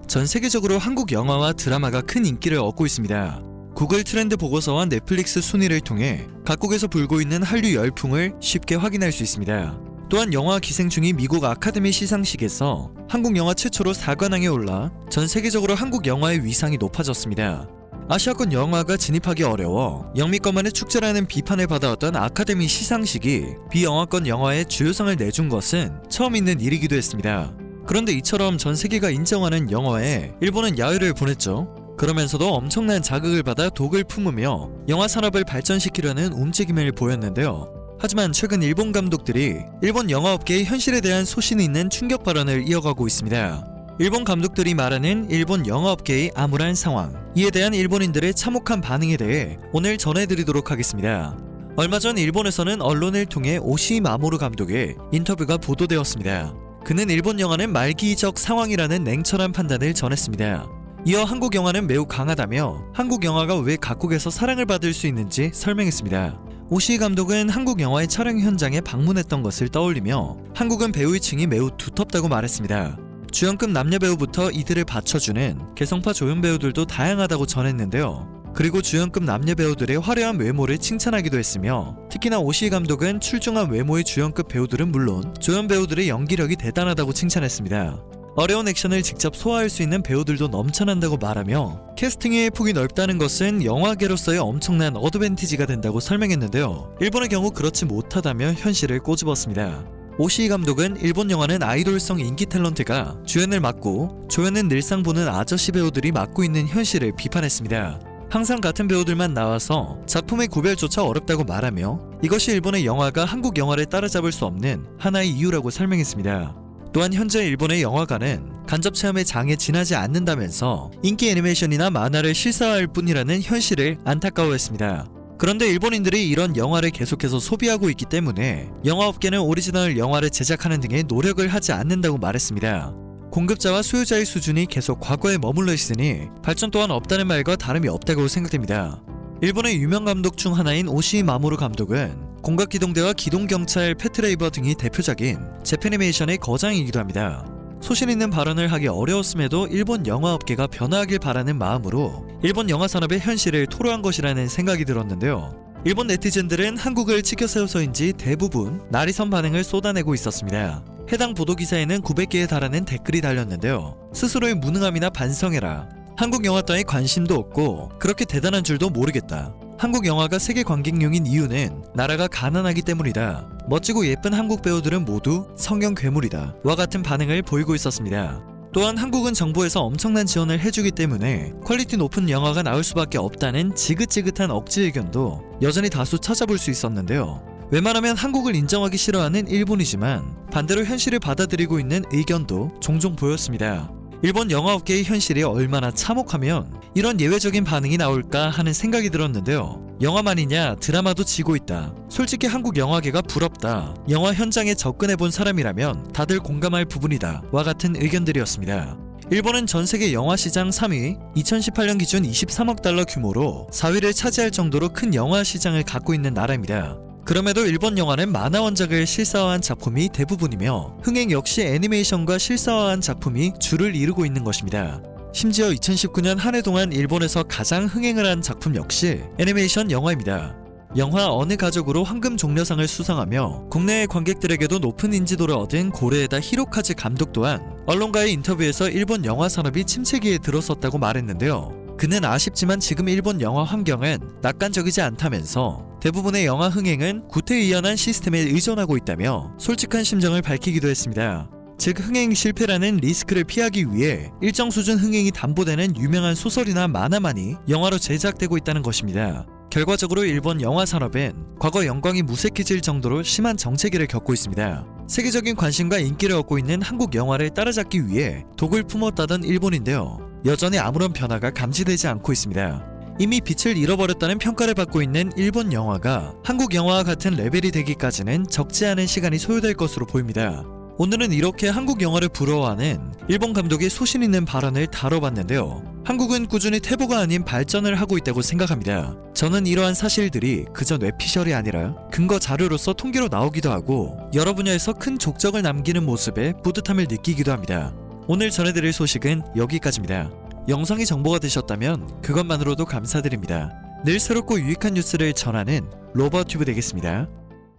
전 세계적으로 한국 영화와 드라마가 큰 인기를 얻고 있습니다. 구글 트렌드 보고서와 넷플릭스 순위를 통해 각국에서 불고 있는 한류 열풍을 쉽게 확인할 수 있습니다. 또한 영화 기생충이 미국 아카데미 시상식에서 한국 영화 최초로 4관왕에 올라 전 세계적으로 한국 영화의 위상이 높아졌습니다. 아시아권 영화가 진입하기 어려워 영미권만의 축제라는 비판을 받아왔던 아카데미 시상식이 비영화권 영화의 주요상을 내준 것은 처음 있는 일이기도 했습니다. 그런데 이처럼 전 세계가 인정하는 영화에 일본은 야유를 보냈죠. 그러면서도 엄청난 자극을 받아 독을 품으며 영화 산업을 발전시키려는 움직임을 보였는데요. 하지만 최근 일본 감독들이 일본 영화업계의 현실에 대한 소신 있는 충격 발언을 이어가고 있습니다. 일본 감독들이 말하는 일본 영화업계의 암울한 상황, 이에 대한 일본인들의 참혹한 반응에 대해 오늘 전해드리도록 하겠습니다. 얼마 전 일본에서는 언론을 통해 오시이 마모루 감독의 인터뷰가 보도되었습니다. 그는 일본 영화는 말기적 상황이라는 냉철한 판단을 전했습니다. 이어 한국 영화는 매우 강하다며 한국 영화가 왜 각국에서 사랑을 받을 수 있는지 설명했습니다. 오시이 감독은 한국 영화의 촬영 현장에 방문했던 것을 떠올리며 한국은 배우의 층이 매우 두텁다고 말했습니다. 주연급 남녀 배우부터 이들을 받쳐주는 개성파 조연 배우들도 다양하다고 전했는데요. 그리고 주연급 남녀 배우들의 화려한 외모를 칭찬하기도 했으며 특히나 오시이 감독은 출중한 외모의 주연급 배우들은 물론 조연 배우들의 연기력이 대단하다고 칭찬했습니다. 어려운 액션을 직접 소화할 수 있는 배우들도 넘쳐난다고 말하며 캐스팅의 폭이 넓다는 것은 영화계로서의 엄청난 어드밴티지가 된다고 설명했는데요. 일본의 경우 그렇지 못하다며 현실을 꼬집었습니다. 오시이 감독은 일본 영화는 아이돌성 인기 탤런트가 주연을 맡고 조연은 늘상 보는 아저씨 배우들이 맡고 있는 현실을 비판했습니다. 항상 같은 배우들만 나와서 작품의 구별조차 어렵다고 말하며 이것이 일본의 영화가 한국 영화를 따라잡을 수 없는 하나의 이유라고 설명했습니다. 또한 현재 일본의 영화관은 간접 체험에 장애 지나지 않는다면서 인기 애니메이션이나 만화를 실사화할 뿐이라는 현실을 안타까워했습니다. 그런데 일본인들이 이런 영화를 계속해서 소비하고 있기 때문에 영화업계는 오리지널 영화를 제작하는 등의 노력을 하지 않는다고 말했습니다. 공급자와 수요자의 수준이 계속 과거에 머물러 있으니 발전 또한 없다는 말과 다름이 없다고 생각됩니다. 일본의 유명 감독 중 하나인 오시이 마모루 감독은 공각기동대와 기동경찰 패트레이버 등이 대표작인 재패니메이션의 거장이기도 합니다. 소신 있는 발언을 하기 어려웠음에도 일본 영화업계가 변화하길 바라는 마음으로 일본 영화 산업의 현실을 토로한 것이라는 생각이 들었는데요. 일본 네티즌들은 한국을 치켜 세워서인지 대부분 날이선 반응을 쏟아내고 있었습니다. 해당 보도기사에는 900개에 달하는 댓글이 달렸는데요. 스스로의 무능함이나 반성해라. 한국 영화 따위 관심도 없고 그렇게 대단한 줄도 모르겠다. 한국 영화가 세계 관객용인 이유는 나라가 가난하기 때문이다. 멋지고 예쁜 한국 배우들은 모두 성형 괴물이다. 와 같은 반응을 보이고 있었습니다. 또한 한국은 정부에서 엄청난 지원을 해주기 때문에 퀄리티 높은 영화가 나올 수밖에 없다는 지긋지긋한 억지 의견도 여전히 다수 찾아볼 수 있었는데요. 웬만하면 한국을 인정하기 싫어하는 일본이지만 반대로 현실을 받아들이고 있는 의견도 종종 보였습니다. 일본 영화업계의 현실이 얼마나 참혹하면 이런 예외적인 반응이 나올까 하는 생각이 들었는데요. 영화만이냐 드라마도 지고 있다. 솔직히 한국 영화계가 부럽다. 영화 현장에 접근해본 사람이라면 다들 공감할 부분이다. 와 같은 의견들이었습니다. 일본은 전세계 영화시장 3위, 2018년 기준 23억 달러 규모로 4위를 차지할 정도로 큰 영화 시장을 갖고 있는 나라입니다. 그럼에도 일본 영화는 만화 원작을 실사화한 작품이 대부분이며 흥행 역시 애니메이션과 실사화한 작품이 주를 이루고 있는 것입니다. 심지어 2019년 한 해 동안 일본에서 가장 흥행을 한 작품 역시 애니메이션 영화입니다. 영화 어느 가족으로 황금 종려상을 수상하며 국내의 관객들에게도 높은 인지도를 얻은 고레에다 히로카즈 감독 또한 언론과의 인터뷰에서 일본 영화 산업이 침체기에 들어섰다고 말했는데요. 그는 아쉽지만 지금 일본 영화 환경은 낙관적이지 않다면서 대부분의 영화 흥행은 구태의연한 시스템에 의존하고 있다며 솔직한 심정을 밝히기도 했습니다. 즉 흥행 실패라는 리스크를 피하기 위해 일정 수준 흥행이 담보되는 유명한 소설이나 만화만이 영화로 제작되고 있다는 것입니다. 결과적으로 일본 영화 산업은 과거 영광이 무색해질 정도로 심한 정체기를 겪고 있습니다. 세계적인 관심과 인기를 얻고 있는 한국 영화를 따라잡기 위해 독을 품었다던 일본인데요. 여전히 아무런 변화가 감지되지 않고 있습니다. 이미 빛을 잃어버렸다는 평가를 받고 있는 일본 영화가 한국 영화와 같은 레벨이 되기까지는 적지 않은 시간이 소요될 것으로 보입니다. 오늘은 이렇게 한국 영화를 부러워하는 일본 감독의 소신 있는 발언을 다뤄봤는데요. 한국은 꾸준히 퇴보가 아닌 발전을 하고 있다고 생각합니다. 저는 이러한 사실들이 그저 뇌피셜이 아니라 근거 자료로서 통계로 나오기도 하고 여러 분야에서 큰 족적을 남기는 모습에 뿌듯함을 느끼기도 합니다. 오늘 전해드릴 소식은 여기까지입니다. 영상이 정보가 되셨다면 그것만으로도 감사드립니다. 늘 새롭고 유익한 뉴스를 전하는 로버튜브 되겠습니다.